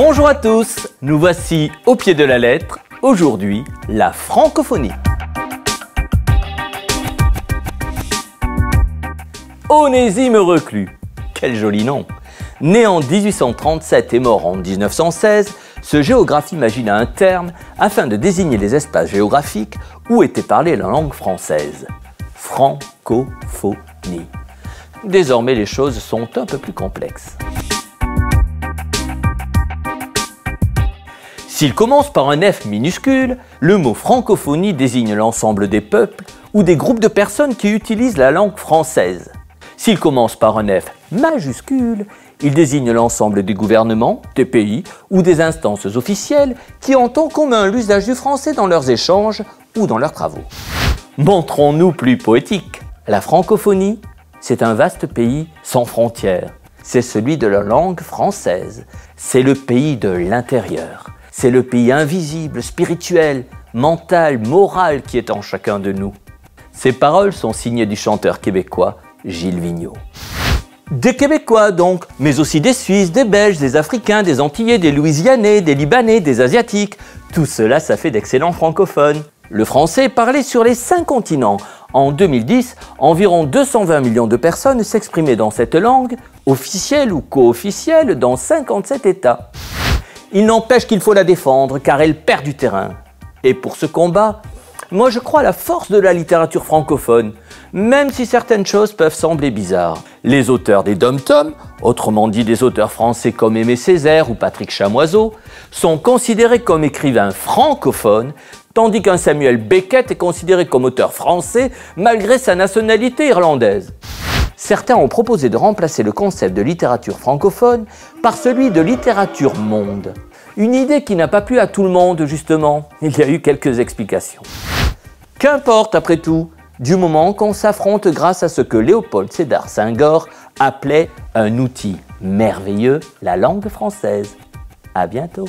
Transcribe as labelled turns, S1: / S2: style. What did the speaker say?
S1: Bonjour à tous, nous voici au pied de la lettre, aujourd'hui la francophonie. Onésime Reclus, quel joli nom! Né en 1837 et mort en 1916, ce géographe imagina un terme afin de désigner les espaces géographiques où était parlée la langue française. Francophonie. Désormais, les choses sont un peu plus complexes. S'il commence par un F minuscule, le mot francophonie désigne l'ensemble des peuples ou des groupes de personnes qui utilisent la langue française. S'il commence par un F majuscule, il désigne l'ensemble des gouvernements, des pays ou des instances officielles qui ont en commun l'usage du français dans leurs échanges ou dans leurs travaux. Montrons-nous plus poétiques. La francophonie, c'est un vaste pays sans frontières. C'est celui de la langue française. C'est le pays de l'intérieur. C'est le pays invisible, spirituel, mental, moral qui est en chacun de nous. Ces paroles sont signées du chanteur québécois Gilles Vigneault. Des Québécois donc, mais aussi des Suisses, des Belges, des Africains, des Antillais, des Louisianais, des Libanais, des Asiatiques. Tout cela, ça fait d'excellents francophones. Le français est parlé sur les 5 continents. En 2010, environ 220 millions de personnes s'exprimaient dans cette langue, officielle ou co-officielle, dans 57 États. Il n'empêche qu'il faut la défendre car elle perd du terrain. Et pour ce combat, moi je crois à la force de la littérature francophone, même si certaines choses peuvent sembler bizarres. Les auteurs des dom-toms, autrement dit des auteurs français comme Aimé Césaire ou Patrick Chamoiseau, sont considérés comme écrivains francophones, tandis qu'un Samuel Beckett est considéré comme auteur français malgré sa nationalité irlandaise. Certains ont proposé de remplacer le concept de littérature francophone par celui de littérature monde. Une idée qui n'a pas plu à tout le monde, justement. Il y a eu quelques explications. Qu'importe, après tout, du moment qu'on s'affronte grâce à ce que Léopold Sédar Senghor appelait un outil merveilleux, la langue française. À bientôt.